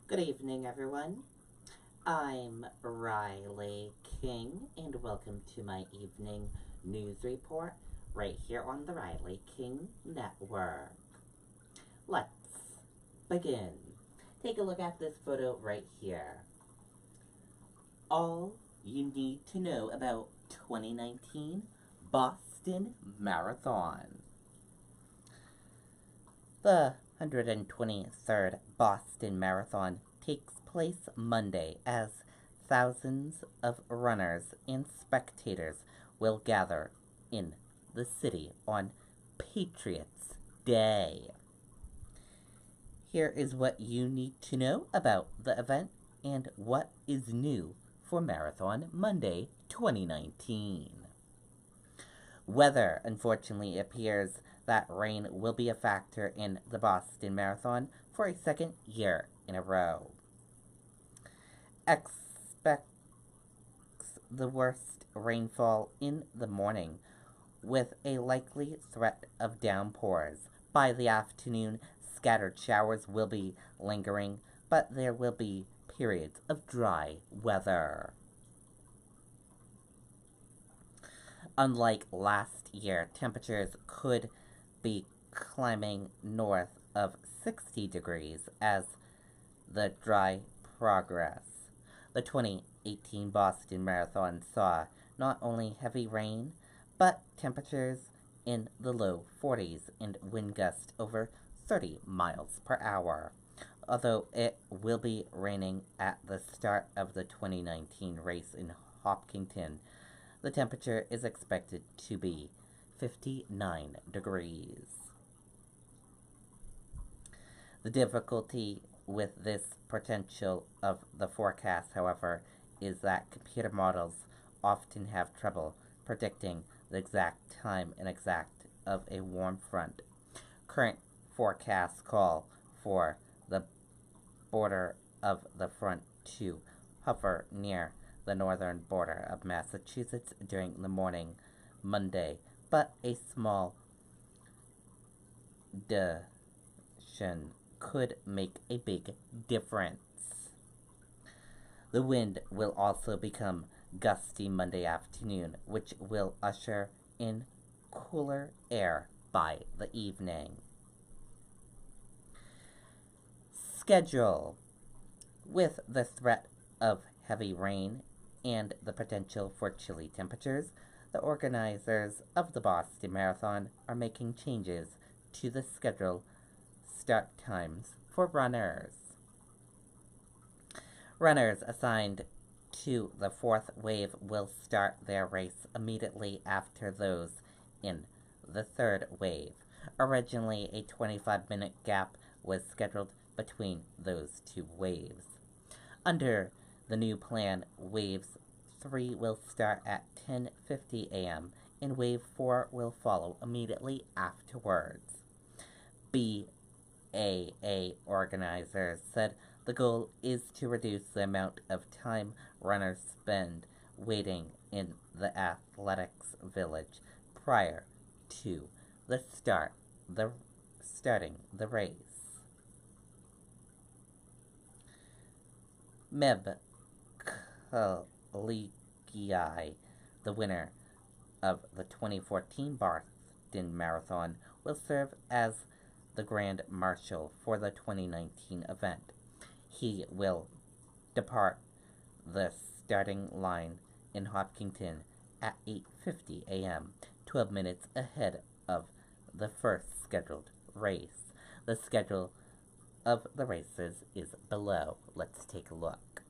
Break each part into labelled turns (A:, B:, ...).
A: Good evening, everyone. I'm Riley King, and welcome to my evening news report right here on the Riley King Network. Let's begin. Take a look at this photo right here. All you need to know about 2019 Boston Marathon. The 123rd Boston Marathon takes place Monday as thousands of runners and spectators will gather in the city on Patriots Day. Here is what you need to know about the event and what is new for Marathon Monday 2019. Weather, unfortunately, appears that rain will be a factor in the Boston Marathon for a second year in a row. Expects the worst rainfall in the morning, with a likely threat of downpours. By the afternoon, scattered showers will be lingering, but there will be periods of dry weather. Unlike last year, temperatures could be climbing north of 60 degrees as the dry progress. The 2018 Boston Marathon saw not only heavy rain, but temperatures in the low 40s and wind gusts over 30 miles per hour. Although it will be raining at the start of the 2019 race in Hopkinton, the temperature is expected to be 59 degrees. The difficulty with this potential of the forecast, however, is that computer models often have trouble predicting the exact time and exact of a warm front. Current forecasts call for the border of the front to hover near the northern border of Massachusetts during the morning Monday, but a small deviation could make a big difference. The wind will also become gusty Monday afternoon, which will usher in cooler air by the evening. Schedule. With the threat of heavy rain and the potential for chilly temperatures, the organizers of the Boston Marathon are making changes to the schedule start times for runners. Runners assigned to the fourth wave will start their race immediately after those in the third wave. Originally, a 25-minute gap was scheduled between those two waves. Under the new plan, Waves 3 will start at 10:50 a.m. and Wave 4 will follow immediately afterwards. MBTA organizers said the goal is to reduce the amount of time runners spend waiting in the athletics village prior to starting the race. MBTA, the winner of the 2014 Boston Marathon, will serve as the Grand Marshal for the 2019 event. He will depart the starting line in Hopkinton at 8:50 a.m., 12 minutes ahead of the first scheduled race. The schedule of the races is below. Let's take a look.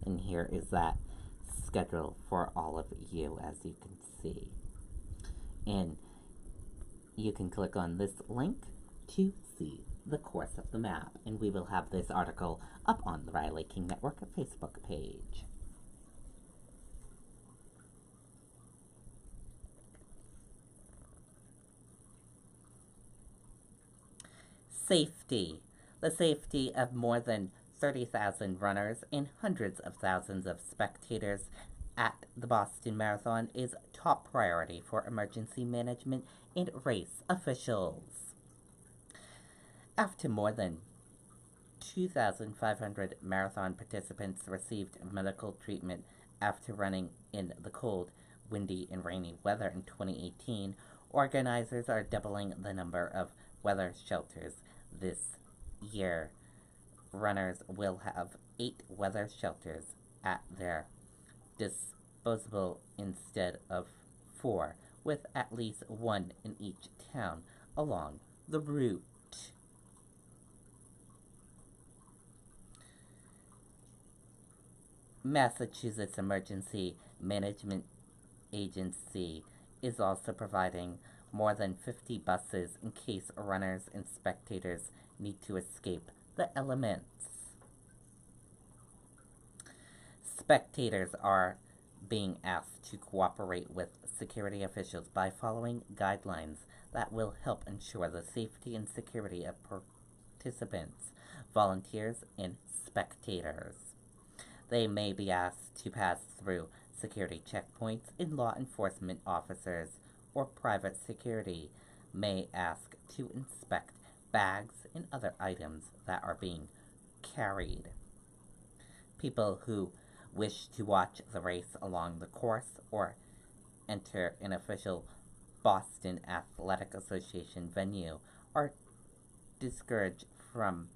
A: And here is that schedule for all of you, as you can see. And you can click on this link to see the course of the map. And we will have this article up on the Riley King Network Facebook page. Safety. The safety of more than 30,000 runners and hundreds of thousands of spectators at the Boston Marathon is top priority for emergency management and race officials. After more than 2,500 marathon participants received medical treatment after running in the cold, windy, and rainy weather in 2018, organizers are doubling the number of weather shelters this year. Runners will have 8 weather shelters at their disposal instead of 4, with at least one in each town along the route. Massachusetts Emergency Management Agency is also providing more than 50 buses in case runners and spectators need to escape the elements. Spectators are being asked to cooperate with security officials by following guidelines that will help ensure the safety and security of participants, volunteers, and spectators. They may be asked to pass through security checkpoints, and law enforcement officers or private security may ask to inspect bags and other items that are being carried. People who wish to watch the race along the course or enter an official Boston Athletic Association venue are discouraged from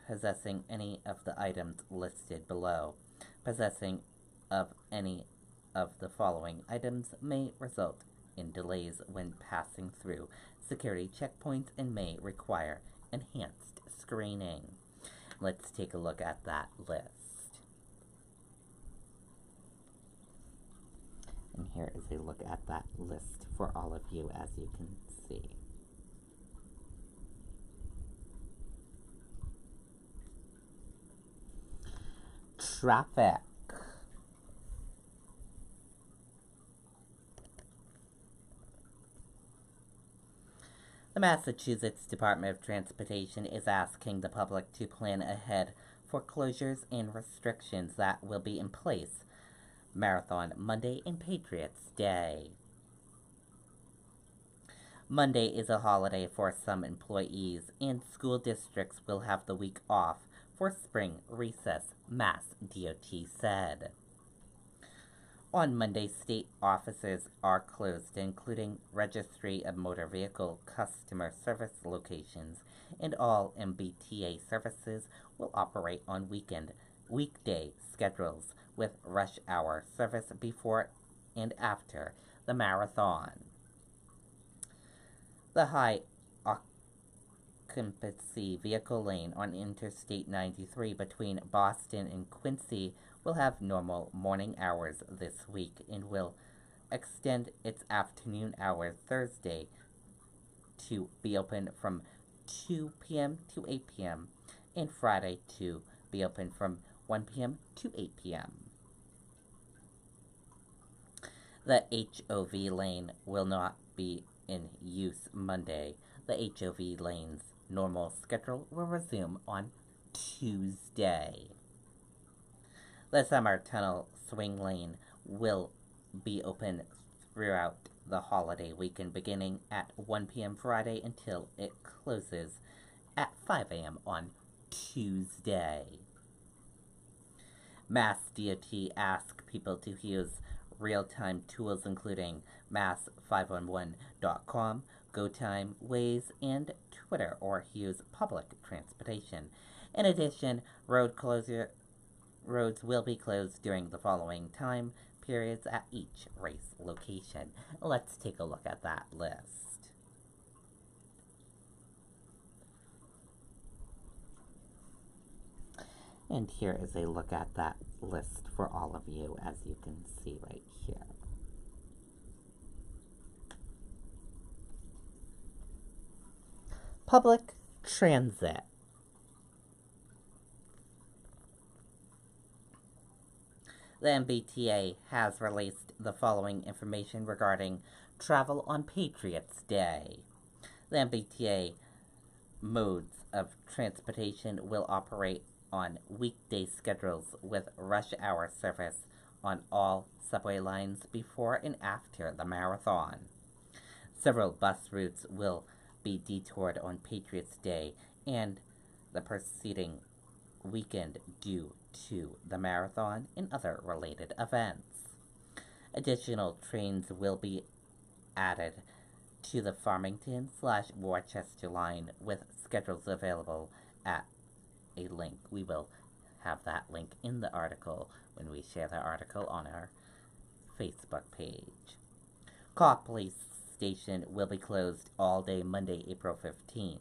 A: possessing any of the items listed below. Possessing of any of the following items may result in delays when passing through security checkpoints and may require enhanced screening. Let's take a look at that list. And here is a look at that list for all of you, as you can see. Traffic. The Massachusetts Department of Transportation is asking the public to plan ahead for closures and restrictions that will be in place Marathon Monday and Patriots Day. Monday is a holiday for some employees, and school districts will have the week off for spring recess, Mass DOT said. On Monday, state offices are closed, including Registry of Motor Vehicle Customer Service locations, and all MBTA services will operate on weekday schedules with rush hour service before and after the marathon. The high occupancy vehicle lane on Interstate 93 between Boston and Quincy will have normal morning hours this week and will extend its afternoon hours Thursday to be open from 2 p.m. to 8 p.m. and Friday to be open from 1 p.m. to 8 p.m. The HOV lane will not be in use Monday. The HOV lane's normal schedule will resume on Tuesday. The Summer Tunnel Swing Lane will be open throughout the holiday weekend, beginning at 1 p.m. Friday until it closes at 5 a.m. on Tuesday. Mass DOT asks people to use real-time tools including mass511.com, GoTime, Waze, and Twitter, or use public transportation. In addition, roads will be closed during the following time periods at each race location. Let's take a look at that list. And here is a look at that list for all of you, as you can see right here. Public transit. The MBTA has released the following information regarding travel on Patriots Day. The MBTA modes of transportation will operate on weekday schedules with rush hour service on all subway lines before and after the marathon. Several bus routes will be detoured on Patriots Day and the preceding weekend due to the marathon and other related events. Additional trains will be added to the Farmington/Worcester line with schedules available at a link. We will have that link in the article when we share the article on our Facebook page. Copley Station will be closed all day Monday, April 15th.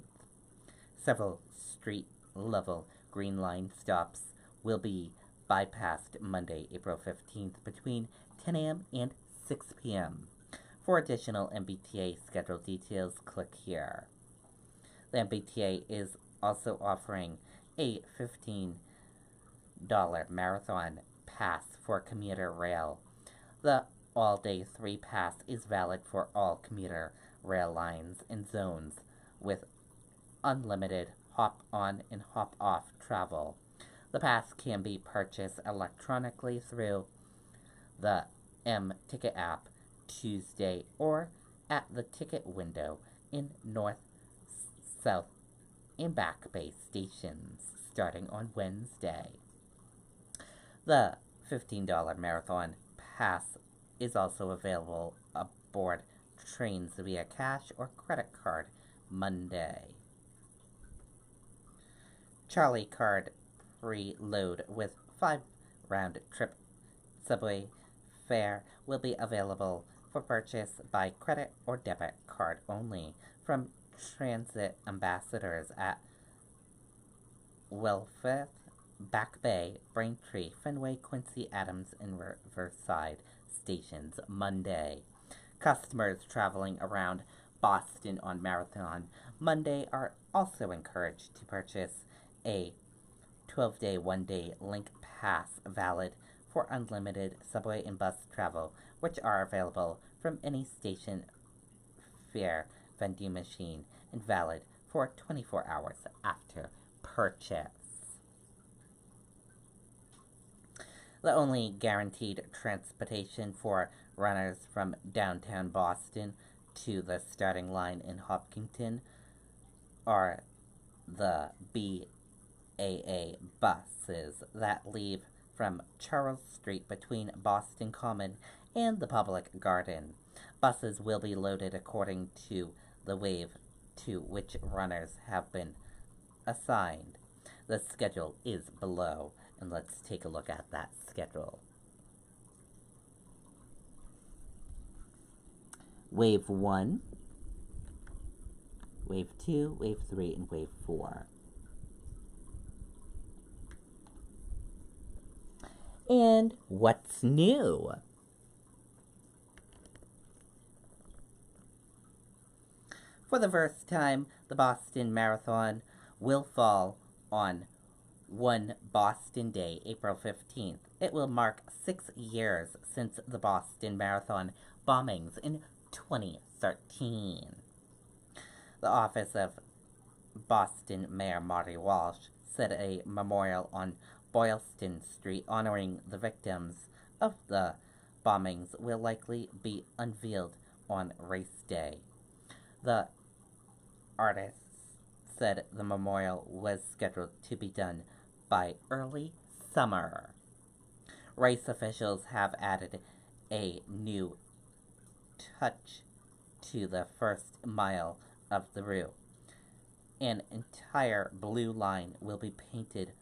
A: Several street level Green Line stops will be bypassed Monday, April 15th between 10 a.m. and 6 p.m. For additional MBTA schedule details, click here. The MBTA is also offering a $15 marathon pass for commuter rail. The all-day 3 pass is valid for all commuter rail lines and zones with unlimited hop-on and hop-off travel. The pass can be purchased electronically through the M-Ticket app Tuesday or at the ticket window in North, South, and Back Bay stations starting on Wednesday. The $15 marathon pass is also available aboard trains via cash or credit card Monday. Charlie card preload with 5 round-trip subway fare will be available for purchase by credit or debit card only from transit ambassadors at Wilfith, Back Bay, Braintree, Fenway, Quincy, Adams, and Riverside stations Monday. Customers traveling around Boston on Marathon Monday are also encouraged to purchase a 12-day, 1-day link pass valid for unlimited subway and bus travel, which are available from any station fare vending machine and valid for 24 hours after purchase. The only guaranteed transportation for runners from downtown Boston to the starting line in Hopkinton are the BAA buses that leave from Charles Street between Boston Common and the Public Garden. Buses will be loaded according to the wave to which runners have been assigned. The schedule is below, and let's take a look at that schedule. Wave 1, Wave 2, Wave 3, and Wave 4. And what's new? For the first time, the Boston Marathon will fall on one Boston Day, April 15th. It will mark 6 years since the Boston Marathon bombings in 2013. The office of Boston Mayor Marty Walsh said a memorial on Boylston Street honoring the victims of the bombings will likely be unveiled on race day. The artist said the memorial was scheduled to be done by early summer. Race officials have added a new touch to the first mile of the route. An entire blue line will be painted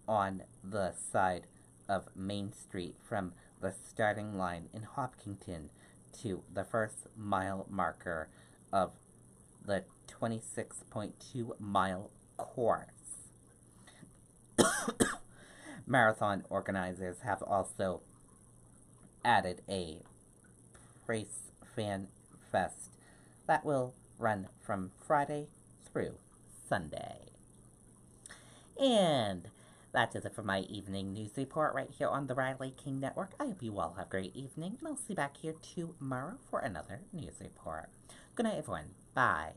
A: on the side of Main Street from the starting line in Hopkinton to the first mile marker of the 26.2-mile course. Marathon organizers have also added a Race Fan Fest that will run from Friday through Sunday. And that is it for my evening news report right here on the Riley King Network. I hope you all have a great evening, and I'll see you back here tomorrow for another news report. Good night, everyone. Bye.